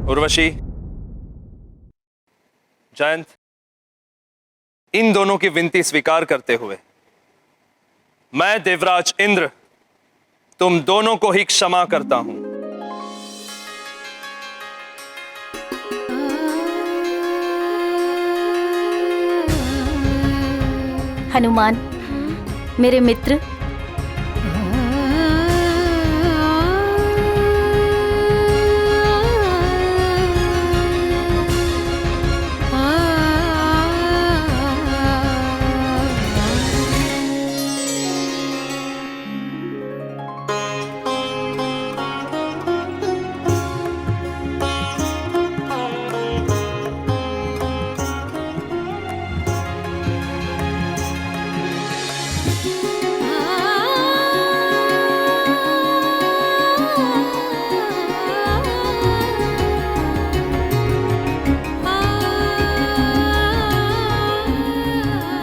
उर्वशी, जयंत, इन दोनों की विनती स्वीकार करते हुए मैं देवराज इंद्र तुम दोनों को ही क्षमा करता हूं। हनुमान, मेरे मित्र,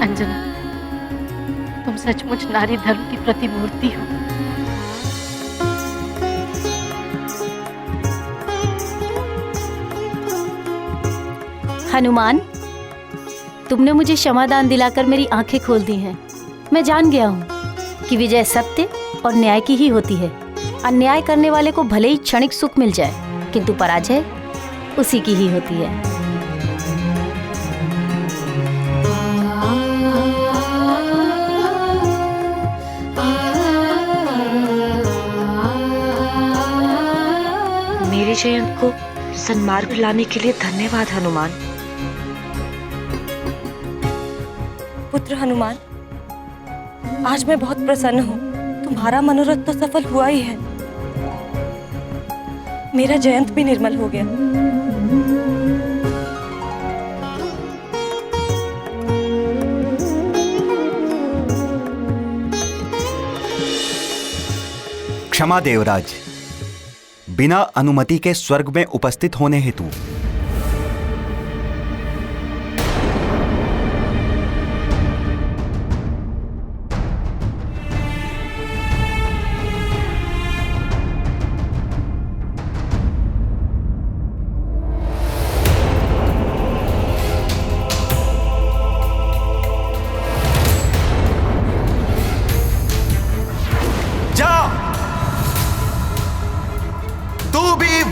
अंजना, तुम सचमुच नारी धर्म की प्रतिमूर्ति हो। हनुमान, तुमने मुझे क्षमादान दिलाकर मेरी आंखें खोल दी हैं। मैं जान गया हूँ कि विजय सत्य और न्याय की ही होती है। अन्याय करने वाले को भले ही क्षणिक सुख मिल जाए, किंतु पराजय उसी की ही होती है। मेरे जयंत को सन्मार्ग लाने के लिए धन्यवाद हनुमान। पुत्र हनुमान, आज मैं बहुत प्रसन्न हूँ। तुम्हारा मनोरथ तो सफल हुआ ही है। मेरा जयंत भी निर्मल हो गया। क्षमा देवराज, बिना अनुमति के स्वर्ग में उपस्थित होने हेतु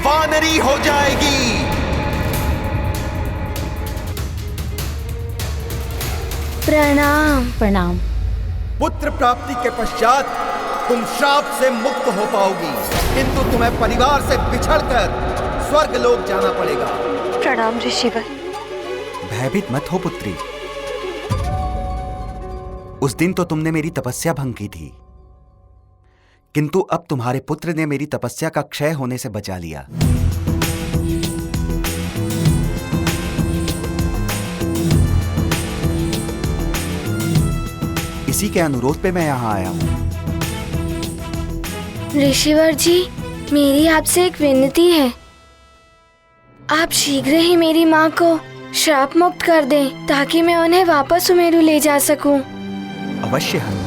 वानरी हो जाएगी। प्रणाम। प्रणाम। पुत्र प्राप्ति के पश्चात तुम श्राप से मुक्त हो पाओगी, किंतु तुम्हें परिवार से बिछड़कर स्वर्ग लोक जाना पड़ेगा। प्रणाम ऋषिवर। भयभीत मत हो पुत्री। उस दिन तो तुमने मेरी तपस्या भंग की थी, किंतु अब तुम्हारे पुत्र ने मेरी तपस्या का क्षय होने से बचा लिया। इसी के अनुरोध पे मैं यहाँ आया हूँ। ऋषिवर जी, मेरी आपसे एक विनती है। आप शीघ्र ही मेरी माँ को श्राप मुक्त कर दें, ताकि मैं उन्हें वापस सुमेरु ले जा सकूं। अवश्य हनुमान।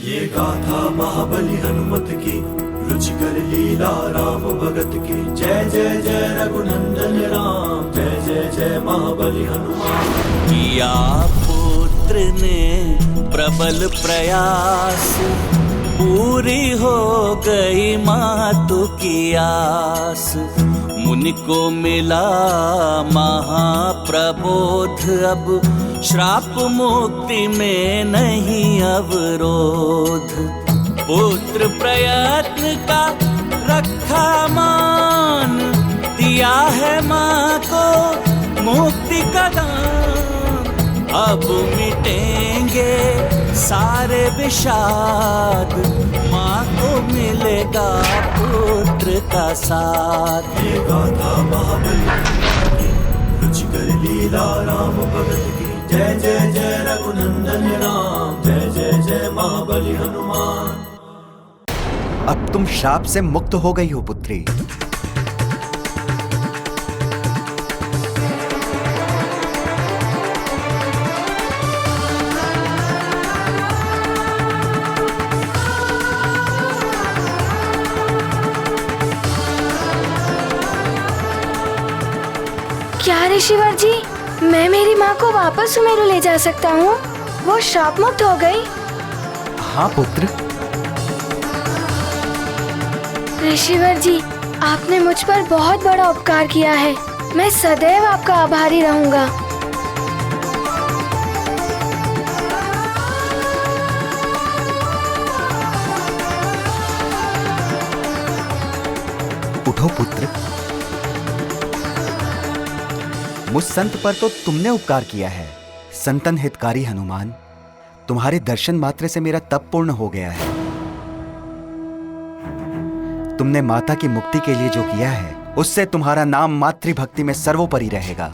ये गाथा महाबली हनुमत की, रुचिकर लीला राम भगत की। जय जय जय रघुनंदन राम, जय जय जय महाबली हनुमान। किया पुत्र ने प्रबल प्रयास, पूरी हो गई मातु की आस। मुनि को मिला महाप्रबोध, अब श्राप मुक्ति में नहीं अवरोध। पुत्र प्रयत्न का रखा मान, दिया है माँ को मुक्ति का दान। अब मिटेंगे सारे विषाद, माँ को मिलेगा पुत्र का साथ। ये गाथा महाबली रुचिकर लीला राम भगत की। जय जय जय रघुनंदन राम, जय जय जय महाबली हनुमान। अब तुम श्राप से मुक्त हो गई हो पुत्री। क्या ऋषिवर जी, मैं मेरी माँ को वापस सुमेरु ले जा सकता हूँ? वो श्राप मुक्त हो गई। हाँ पुत्र। ऋषिवर जी, आपने मुझ पर बहुत बड़ा उपकार किया है। मैं सदैव आपका आभारी रहूंगा। उठो पुत्र। मुझ संत पर तो तुमने उपकार किया है। संतन हितकारी हनुमान, तुम्हारे दर्शन मात्र से मेरा तप पूर्ण हो गया है। तुमने माता की मुक्ति के लिए जो किया है, उससे तुम्हारा नाम मातृभक्ति में सर्वोपरि रहेगा।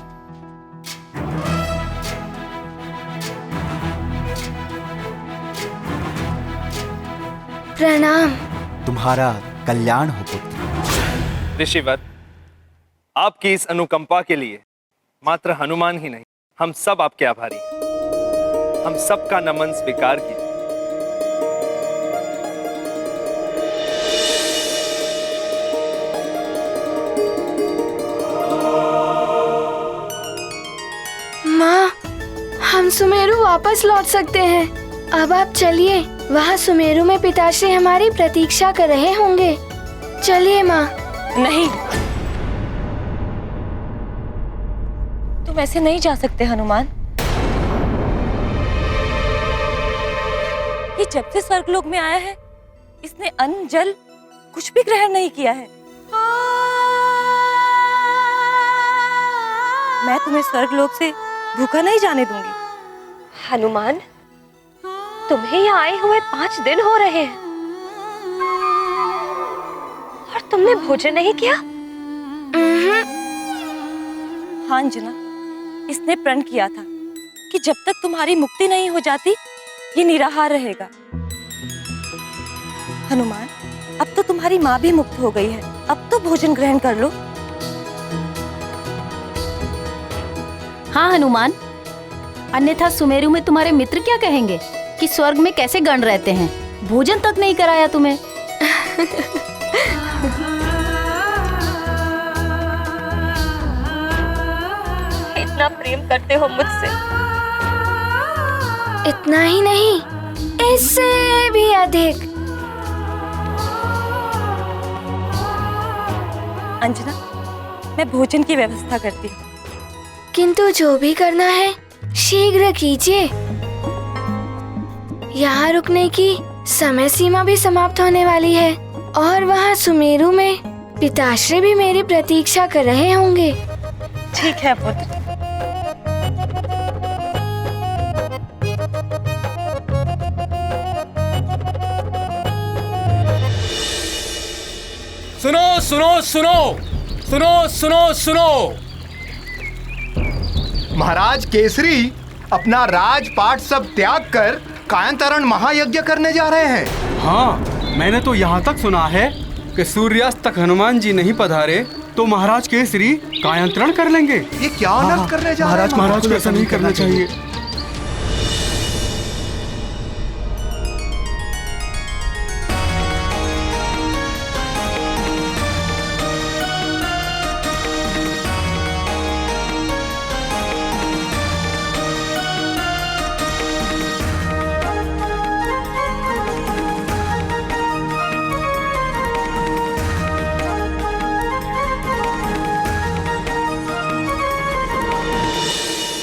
प्रणाम। तुम्हारा कल्याण हो पुत्र। ऋषिवर, आपकी इस अनुकंपा के लिए मात्र हनुमान ही नहीं, हम सब आपके आभारी हैं। हम सबका नमन स्वीकार कीजिए। माँ, हम सुमेरु वापस लौट सकते हैं। अब आप चलिए, वहाँ सुमेरु में पिताश्री हमारी प्रतीक्षा कर रहे होंगे। चलिए माँ। नहीं, तुम ऐसे नहीं जा सकते हनुमान। ये जब से स्वर्गलोक में आया है, इसने अन्न जल कुछ भी ग्रहण नहीं किया है। मैं तुम्हें स्वर्गलोक से भूखा नहीं जाने दूंगी। हनुमान, तुम्हें यहाँ आए हुए 5 दिन हो रहे हैं और तुमने भोजन नहीं किया? हाँ अंजना, इसने प्रण किया था कि जब तक तुम्हारी मुक्ति नहीं हो जाती, ये निराहार रहेगा। हनुमान, अब तो तुम्हारी माँ भी मुक्त हो गई है, अब तो भोजन ग्रहण कर लो। हाँ हनुमान, अन्यथा सुमेरु में तुम्हारे मित्र क्या कहेंगे कि स्वर्ग में कैसे गण रहते हैं, भोजन तक नहीं कराया तुम्हें। इतना प्रेम करते हो मुझसे? इतना ही नहीं, इससे भी अधिक। अंजना, मैं भोजन की व्यवस्था करती हूँ। किंतु जो भी करना है शीघ्र कीजिए। यहाँ रुकने की समय सीमा भी समाप्त होने वाली है और वहाँ सुमेरु में पिताश्री भी मेरी प्रतीक्षा कर रहे होंगे। ठीक है पुत्र। सुनो सुनो सुनो सुनो सुनो सुनो। महाराज केसरी अपना राजपाट सब त्याग कर कायंतरण महायज्ञ करने जा रहे हैं। हाँ, मैंने तो यहाँ तक सुना है कि सूर्यास्त तक हनुमान जी नहीं पधारे तो महाराज केसरी कायंतरण कर लेंगे। ये क्या अनर्थ करने जा रहे हैं? महाराज को ऐसा नहीं करना चाहिए।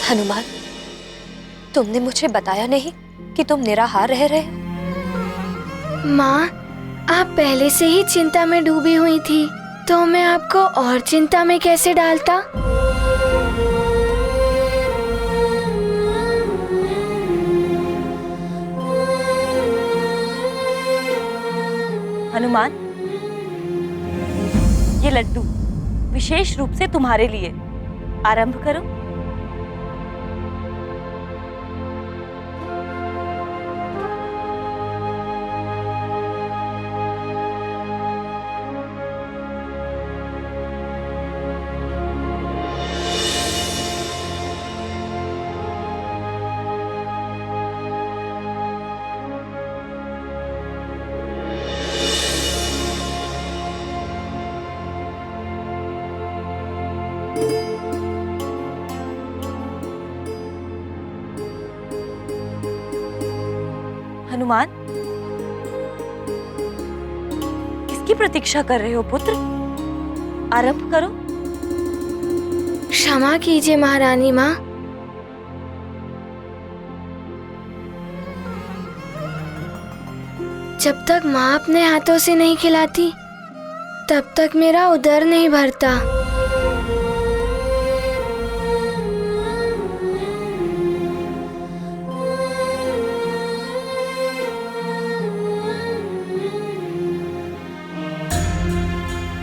हनुमान, तुमने मुझे बताया नहीं कि तुम निराहार रह रहे हो। माँ, आप पहले से ही चिंता में डूबी हुई थी, तो मैं आपको और चिंता में कैसे डालता। हनुमान, ये लड्डू विशेष रूप से तुम्हारे लिए। आरंभ करो। हनुमान, किसकी प्रतीक्षा कर रहे हो पुत्र? आरंभ करो। क्षमा कीजिए महारानी माँ। जब तक माँ अपने हाथों से नहीं खिलाती तब तक मेरा उदर नहीं भरता।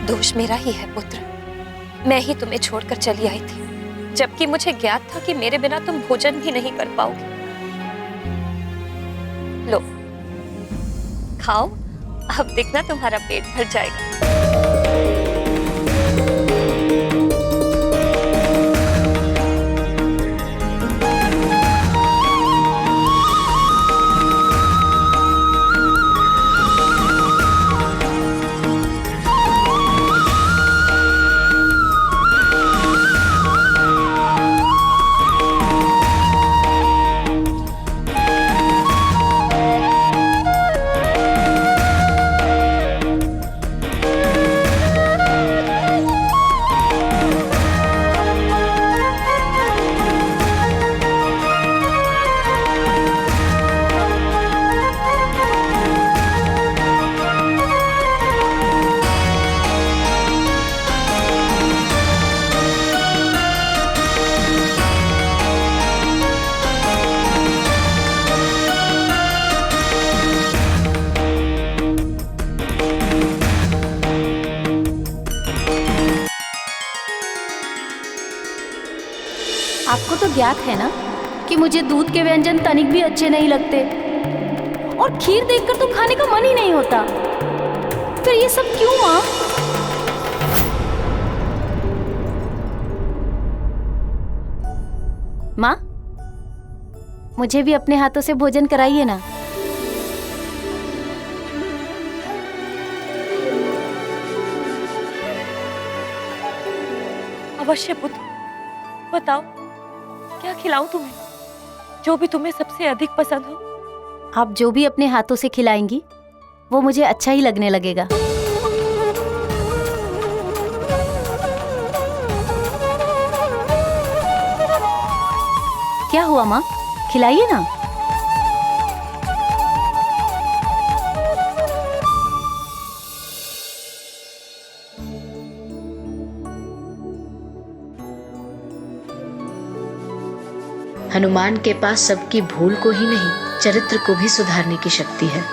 दोष मेरा ही है पुत्र। मैं ही तुम्हें छोड़कर चली आई थी, जबकि मुझे ज्ञात था कि मेरे बिना तुम भोजन भी नहीं कर पाओगे। लो खाओ, अब देखना तुम्हारा पेट भर जाएगा। आपको तो ज्ञात है ना कि मुझे दूध के व्यंजन तनिक भी अच्छे नहीं लगते, और खीर देखकर तो खाने का मन ही नहीं होता। फिर ये सब क्यों माँ? माँ, मुझे भी अपने हाथों से भोजन कराइए ना। अवश्य पुत्र, बताओ क्या खिलाऊं तुम्हें, जो भी तुम्हें सबसे अधिक पसंद हो। आप जो भी अपने हाथों से खिलाएंगी वो मुझे अच्छा ही लगने लगेगा। क्या हुआ माँ, खिलाइए ना। हनुमान के पास सबकी भूल को ही नहीं, चरित्र को भी सुधारने की शक्ति है।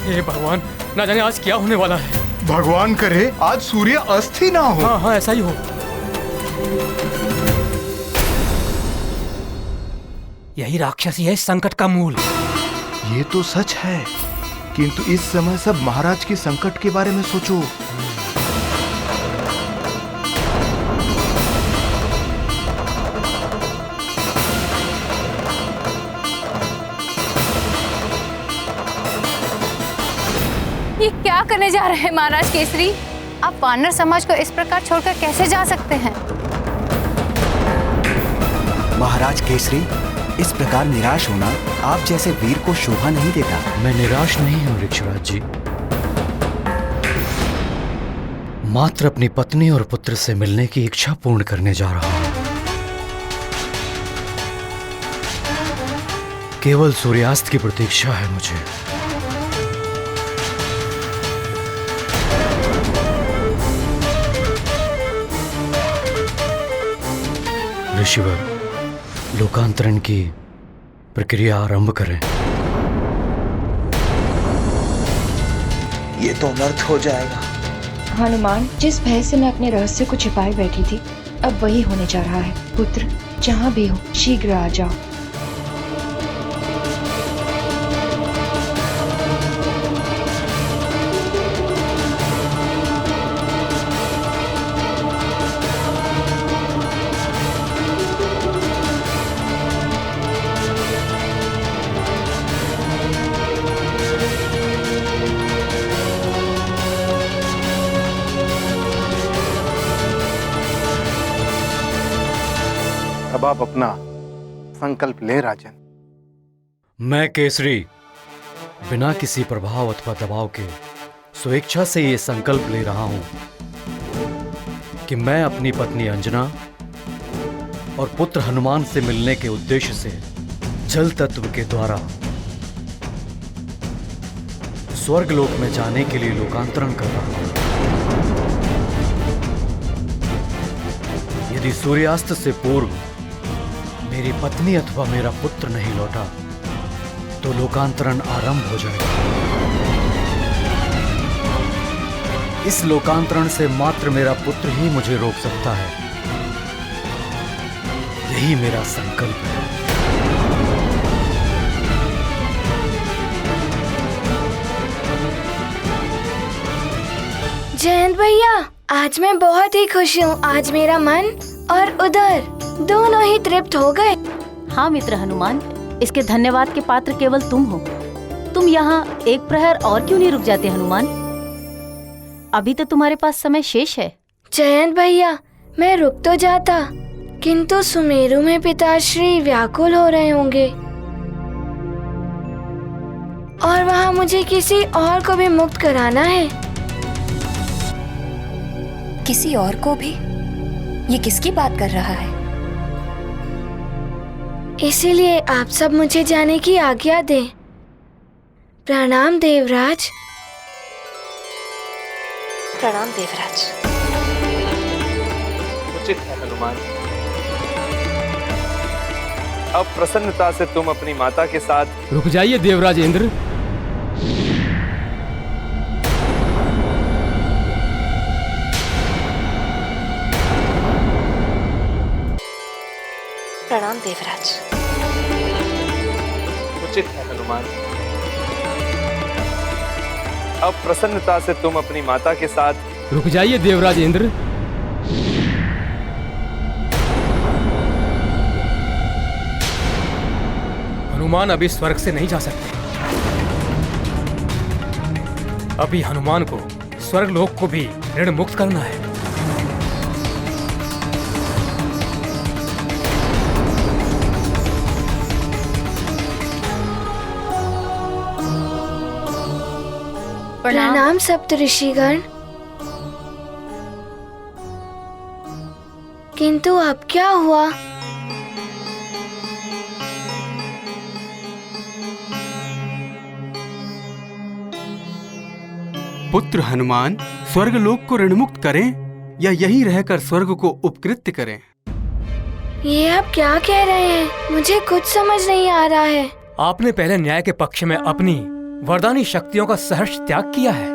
हे भगवान, ना जाने आज क्या होने वाला है। भगवान करे आज सूर्य अस्त ही ना हो। हाँ हाँ, ऐसा ही हो। यही राक्षसी है इस संकट का मूल। ये तो सच है, किंतु इस समय सब महाराज के संकट के बारे में सोचो। ये क्या करने जा रहे हैं महाराज केसरी? आप वानर समाज को इस प्रकार छोड़कर कैसे जा सकते हैं? महाराज केसरी, इस प्रकार निराश होना आप जैसे वीर को शोभा नहीं देता। मैं निराश नहीं हूँ ऋक्षराज जी, मात्र अपनी पत्नी और पुत्र से मिलने की इच्छा पूर्ण करने जा रहा हूँ। केवल सूर्यास्त की प्रतीक्षा है मुझे। ऋषिवर, लोकांतरण की प्रक्रिया आरंभ करें। ये तो अनर्थ हो जाएगा। हनुमान, जिस भय से मैं अपने रहस्य को छिपाए बैठी थी, अब वही होने जा रहा है। पुत्र, जहाँ भी हो शीघ्र आ जाओ। अब आप अपना संकल्प ले राजन। मैं केसरी बिना किसी प्रभाव अथवा दबाव के स्वेच्छा से ये संकल्प ले रहा हूं कि मैं अपनी पत्नी अंजना और पुत्र हनुमान से मिलने के उद्देश्य से जल तत्व के द्वारा स्वर्गलोक में जाने के लिए लोकांतरण कर रहा हूं। यदि सूर्यास्त से पूर्व मेरी पत्नी अथवा मेरा पुत्र नहीं लौटा तो लोकांतरण आरंभ हो जाएगा। इस लोकांतरण से मात्र मेरा पुत्र ही मुझे रोक सकता है। यही मेरा संकल्प है। जयंत भैया, आज मैं बहुत ही खुश हूँ। आज मेरा मन और उदर दोनों ही तृप्त हो गए। हाँ मित्र हनुमान, इसके धन्यवाद के पात्र केवल तुम हो। तुम यहाँ एक प्रहर और क्यों नहीं रुक जाते हनुमान? अभी तो तुम्हारे पास समय शेष है। जयंत भैया, मैं रुक तो जाता, किंतु सुमेरु में पिताश्री व्याकुल हो रहे होंगे और वहाँ मुझे किसी और को भी मुक्त कराना है। किसी और को भी? ये किसकी बात कर रहा है? इसीलिए आप सब मुझे जाने की आज्ञा दें। प्रणाम देवराज। प्रणाम देवराज। उचित है हनुमान। अब प्रसन्नता से तुम अपनी माता के साथ रुक जाइए देवराज इंद्र। प्रणाम देवराज। उचित है हनुमान। अब प्रसन्नता से तुम अपनी माता के साथ रुक जाइए देवराज इंद्र। हनुमान अभी स्वर्ग से नहीं जा सकते। अभी हनुमान को स्वर्गलोक को भी ऋण मुक्त करना है। प्रणाम सप्तऋषिगण। किंतु अब क्या हुआ? पुत्र हनुमान स्वर्गलोक को ऋणमुक्त करें या यहीं रहकर स्वर्ग को उपकृत्य करें? ये आप क्या कह रहे हैं? मुझे कुछ समझ नहीं आ रहा है। आपने पहले न्याय के पक्ष में अपनी वरदानी शक्तियों का सहर्ष त्याग किया है।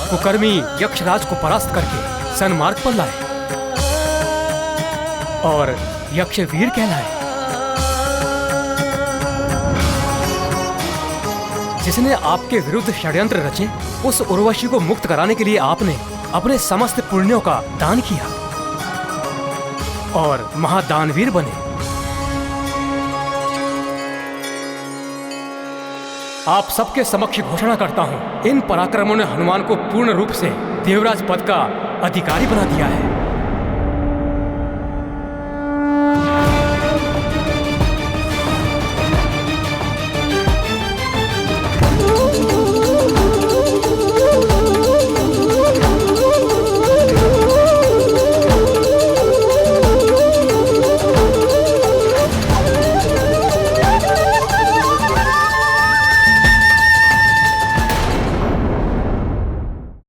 कुकर्मी यक्षराज को परास्त करके सन्मार्ग पर लाए और यक्ष वीर कहलाए। जिसने आपके विरुद्ध षड्यंत्र रचे, उस उर्वशी को मुक्त कराने के लिए आपने अपने समस्त पुण्यों का दान किया और महादानवीर बने। आप सबके समक्ष घोषणा करता हूं, इन पराक्रमों ने हनुमान को पूर्ण रूप से देवराज पद का अधिकारी बना दिया है।